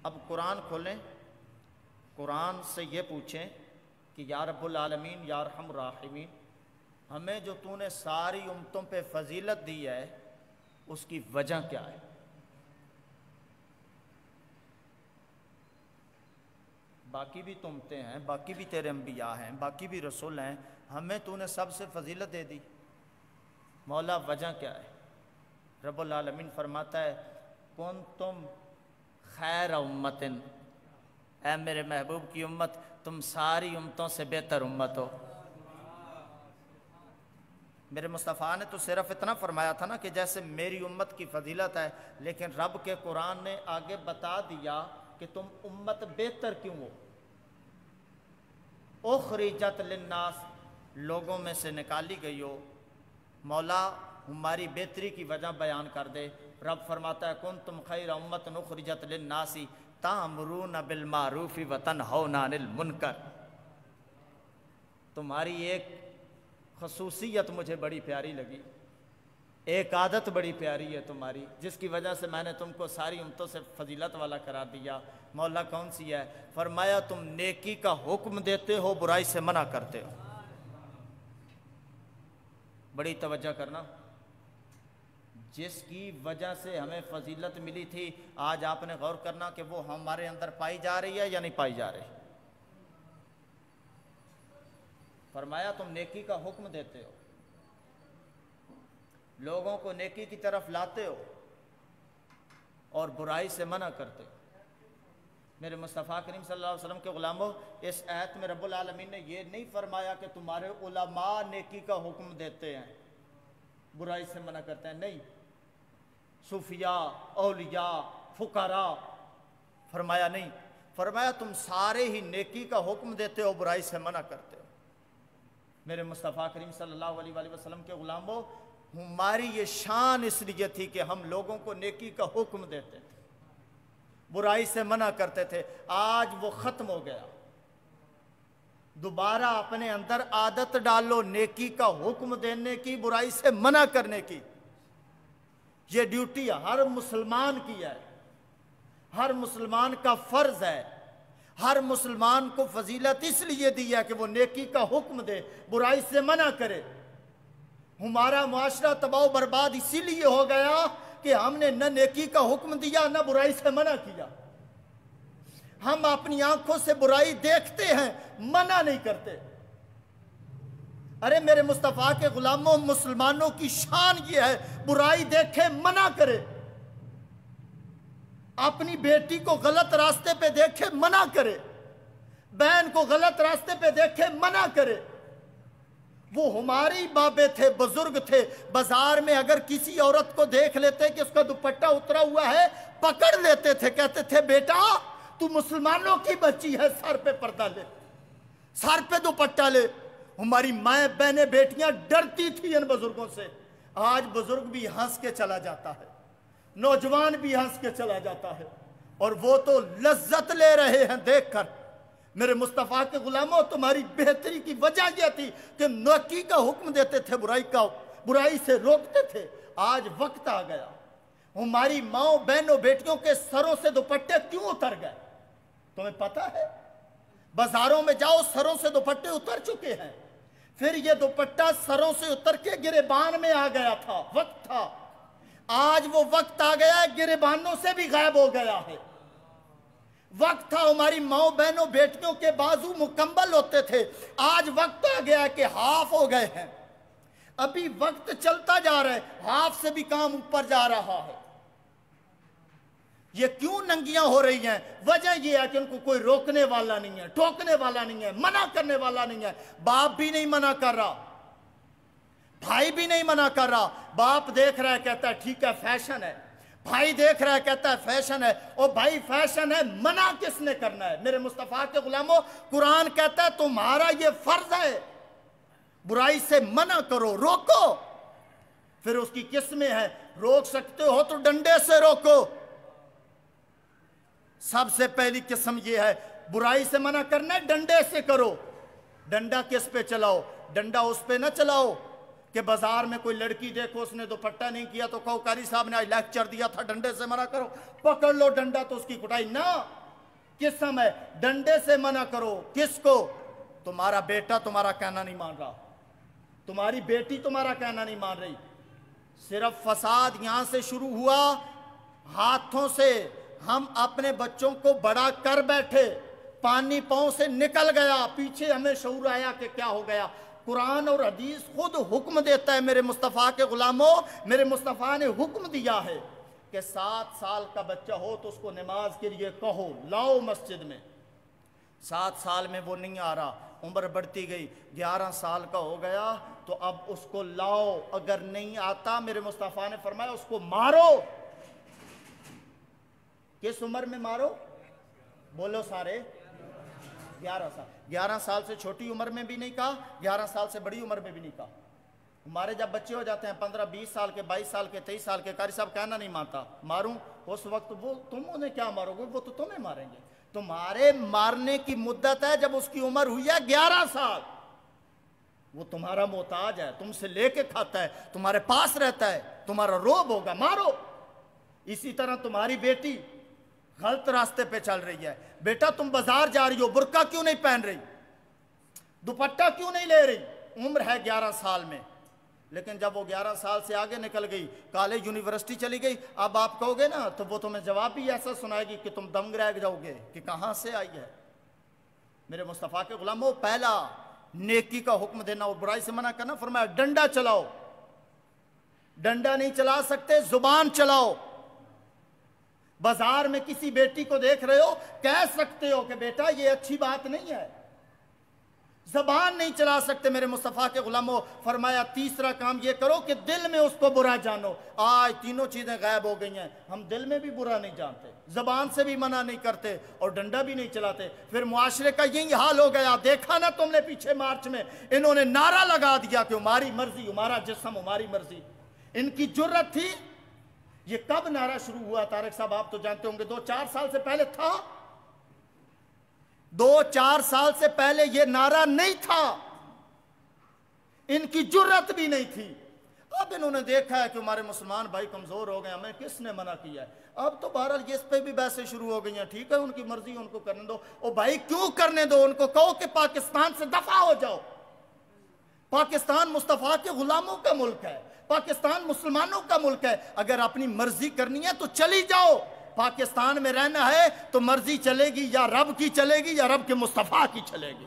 اب قرآن کھولیں، قرآن سے یہ پوچھیں کہ یا رب العالمین یا ارحم الراحمین، ہمیں جو تو نے ساری امتوں پہ فضیلت دی ہے اس کی وجہ کیا ہے؟ باقی بھی تو امتیں ہیں، باقی بھی تیرے انبیاء ہیں، باقی بھی رسول ہیں، ہمیں تو نے سب سے فضیلت دے دی، مولا وجہ کیا ہے؟ رب العالمین فرماتا ہے کنتم خیر امتن، اے میرے محبوب کی امت تم ساری امتوں سے بہتر امت ہو۔ میرے مصطفیٰ نے تو صرف اتنا فرمایا تھا نا کہ جیسے میری امت کی فضیلت ہے، لیکن رب کے قرآن نے آگے بتا دیا کہ تم امت بہتر کیوں ہو۔ اخرجت للناس، لوگوں میں سے نکالی گئی ہو، مولا ہماری بہتری کی وجہ بیان کر دے۔ رب فرماتا ہے کنتم خیر امت اخرجت للناس تأمرون بالمعروف وتنہون عن المنکر۔ تمہاری ایک خصوصیت مجھے بڑی پیاری لگی، ایک عادت بڑی پیاری ہے تمہاری، جس کی وجہ سے میں نے تم کو ساری امتوں سے فضیلت والا قرار دیا۔ مولا کون سی ہے؟ فرمایا تم نیکی کا حکم دیتے ہو، برائی سے منع کرتے ہو۔ بڑی توجہ کرنا، جس کی وجہ سے ہمیں فضیلت ملی تھی، آج آپ نے غور کرنا کہ وہ ہمارے اندر پائی جا رہی ہے یا نہیں پائی جا رہی۔ فرمایا تم نیکی کا حکم دیتے ہو، لوگوں کو نیکی کی طرف لاتے ہو اور برائی سے منع کرتے ہو۔ میرے مصطفیٰ کریم صلی اللہ علیہ وسلم کے غلاموں، اس آیت میں رب العالمین نے یہ نہیں فرمایا کہ تمہارے علماء نیکی کا حکم دیتے ہیں برائی سے منع کرتے ہیں، نہیں، صوفیاء، اولیاء، فقراء، فرمایا نہیں، فرمایا تم سارے ہی نیکی کا حکم دیتے ہو، برائی سے منع کرتے ہو۔ میرے مصطفیٰ کریم صلی اللہ علیہ وآلہ وسلم کے غلاموں، ہماری یہ شان اس لیے تھی کہ ہم لوگوں کو نیکی کا حکم دیتے تھے، برائی سے منع کرتے تھے۔ آج وہ ختم ہو گیا۔ دوبارہ اپنے اندر عادت ڈالو نیکی کا حکم دینے کی، برائی سے منع کرنے کی۔ یہ ڈیوٹی ہر مسلمان کی ہے، ہر مسلمان کا فرض ہے۔ ہر مسلمان کو فضیلت اس لیے دی ہے کہ وہ نیکی کا حکم دے، برائی سے منع کرے۔ ہمارا معاشرہ تباہ و برباد اسی لیے ہو گیا کہ ہم نے نہ نیکی کا حکم دیا نہ برائی سے منع کیا۔ ہم اپنی آنکھوں سے برائی دیکھتے ہیں، منع نہیں کرتے۔ ارے میرے مصطفیٰ کے غلاموں، مسلمانوں کی شان یہ ہے برائی دیکھے منع کرے، اپنی بیٹی کو غلط راستے پہ دیکھے منع کرے، بہن کو غلط راستے پہ دیکھے منع کرے۔ وہ ہماری بابے تھے، بزرگ تھے، بازار میں اگر کسی عورت کو دیکھ لیتے کہ اس کا دوپٹہ اترا ہوا ہے، پکڑ لیتے تھے، کہتے تھے بیٹا تو مسلمانوں کی بچی ہے، سر پہ پردہ لے، سر پہ دوپٹہ لے۔ ہماری مائیں، بہنیں، بیٹیاں ڈرتی تھی ان بزرگوں سے۔ آج بزرگ بھی ہنس کے چلا جاتا ہے، نوجوان بھی ہنس کے چلا جاتا ہے، اور وہ تو لذت لے رہے ہیں دیکھ کر۔ میرے مصطفیٰ کے غلاموں، تمہاری بہتری کی وجہ یہ تھی کہ نیکی کا حکم دیتے تھے، برائی سے روکتے تھے۔ آج وقت آ گیا، ہماری ماؤں، بہنوں، بیٹیوں کے سروں سے دوپٹے کیوں اتر گئے؟ تمہیں پتہ ہے؟ بازاروں میں جاؤ، سروں سے دوپٹے اتر چکے ہیں۔ پھر یہ دوپٹہ سروں سے اتر کے گریبان میں آ گیا تھا، وقت تھا۔ آج وہ وقت آ گیا ہے، گریبانوں سے بھی غائب ہو گیا ہے۔ وقت تھا ہماری ماؤں، بہنوں، بیٹیوں کے بازو مکمل ہوتے تھے، آج وقت آ گیا ہے کہ ہاف ہو گئے ہیں۔ ابھی وقت چلتا جا رہا ہے، ہاف سے بھی کام اوپر جا رہا ہے۔ یہ کیوں ننگیاں ہو رہی ہیں؟ وجہ یہ ہے کہ ان کو کوئی روکنے والا نہیں ہے، ٹوکنے والا نہیں ہے، منع کرنے والا نہیں ہے۔ باپ بھی نہیں منع کر رہا، بھائی بھی نہیں منع کر رہا۔ باپ دیکھ رہا ہے، کہتا ہے ٹھیک ہے فیشن ہے، بھائی دیکھ رہا ہے، کہتا ہے فیشن ہے۔ اور بھائی فیشن ہے، منع کس نے کرنا ہے؟ میرے مصطفیٰ کے غلاموں، قرآن کہتا ہے تمہارا یہ فرض ہے، برائی سے منع کرو، روکو۔ پھر اس کی قسمیں ہیں، روک سکتے ہو تو ڈنڈے سے روکو۔ سب سے پہلی قسم یہ ہے، برائی سے منع کرنا ہے، ڈنڈے سے کرو۔ ڈنڈا کس پہ چلاؤ؟ ڈنڈا اس پہ نہ چلاؤ کہ بازار میں کوئی لڑکی دیکھو اس نے دوپٹہ نہیں کیا تو کہو قاری صاحب نے آج لیکچر دیا تھا ڈنڈے سے منع کرو، پکڑ لو ڈنڈا تو اس کی کٹائی۔ نہ، قسم ہے ڈنڈے سے منع کرو. کس کو؟ تمہارا بیٹا تمہارا کہنا نہیں مان رہا, تمہاری بیٹی تمہارا کہنا نہیں مان رہی. صرف فساد یہاں سے شروع ہوا, ہاتھوں سے ہم اپنے بچوں کو بڑا کر بیٹھے, پانی پاؤں سے نکل گیا, پیچھے ہمیں شعور آیا کہ کیا ہو گیا. قرآن اور حدیث خود حکم دیتا ہے میرے مصطفیٰ کے غلاموں, میرے مصطفیٰ نے حکم دیا ہے کہ 7 سال کا بچہ ہو تو اس کو نماز کے لیے کہو لاؤ مسجد میں. 7 سال میں وہ نہیں آ رہا, عمر بڑھتی گئی, 11 سال کا ہو گیا تو اب اس کو لاؤ. اگر نہیں آتا میرے مصطفیٰ نے فرمایا اس کو مارو. کس عمر میں مارو؟ بولو سارے. 11 سال. 11 سال سے چھوٹی عمر میں بھی نہیں کہا, 11 سال سے بڑی عمر میں بھی نہیں کہا. ہمارے جب بچے ہو جاتے ہیں 15-20 سال کے, 22 سال کے, 23 سال کے, قاری صاحب کہنا نہیں مانتا ماروں, اس وقت وہ تم انہیں کیا مارو گے, وہ تو تمہیں ماریں گے. تمہارے مارنے کی مدت ہے جب اس کی عمر ہوئی ہے 11 سال. وہ تمہارا محتاج ہے, تم سے لے کے کھاتا ہے, تمہارے پاس رہتا ہے, تمہارا روب ہوگا, مارو. اسی طرح تمہاری بیٹی غلط راستے پہ چل رہی ہے. بیٹا تم بازار جا رہی ہو, برقع کیوں نہیں پہن رہی, دوپٹہ کیوں نہیں لے رہی, عمر ہے 11 سال میں. لیکن جب وہ 11 سال سے آگے نکل گئی, کالج یونیورسٹی چلی گئی, اب آپ کہو گے نا تو وہ تمہیں جواب بھی ایسا سنائے گی کہ تم دنگ رہ جاؤ گے کہ کہاں سے آئی ہے. میرے مصطفیٰ کے غلاموں, پہلا نیکی کا حکم دینا اور برائی سے منع کرنا. فرمایا ڈنڈا چلاؤ. ڈنڈا نہیں چلا سکتے, زبان چلاؤ. بازار میں کسی بیٹی کو دیکھ رہے ہو, کہہ سکتے ہو کہ بیٹا یہ اچھی بات نہیں ہے, زبان نہیں چلا سکتے. میرے مصطفیٰ کے غلاموں, فرمایا تیسرا کام یہ کرو کہ دل میں اس کو برا جانو. آج تینوں چیزیں غائب ہو گئی ہیں, ہم دل میں بھی برا نہیں جانتے, زبان سے بھی منع نہیں کرتے اور ڈنڈا بھی نہیں چلاتے. پھر معاشرے کا یہی حال ہو گیا. دیکھا نا تم نے پیچھے مارچ میں انہوں نے نعرہ لگا دیا کہ ہماری مرضی, ہمارا جسم, ہماری مرضی. ان کی جرت تھی. یہ کب نعرہ شروع ہوا طارق صاحب, آپ تو جانتے ہوں گے, 2-4 سال سے پہلے تھا. 2-4 سال سے پہلے یہ نعرہ نہیں تھا, ان کی جرت بھی نہیں تھی. اب انہوں نے دیکھا ہے کہ ہمارے مسلمان بھائی کمزور ہو گئے, ہمیں کس نے منع کیا ہے. اب تو بہرحال اس پہ بھی بحثیں شروع ہو گئی ہیں. ٹھیک ہے, ان کی مرضی, ان کو کرنے دو. او بھائی کیوں کرنے دو, ان کو کہو کہ پاکستان سے دفع ہو جاؤ. پاکستان مصطفیٰ کے غلاموں کا ملک ہے, پاکستان مسلمانوں کا ملک ہے. اگر اپنی مرضی کرنی ہے تو چلی جاؤ. پاکستان میں رہنا ہے تو مرضی چلے گی یا رب کی چلے گی یا رب کے مصطفیٰ کی چلے گی.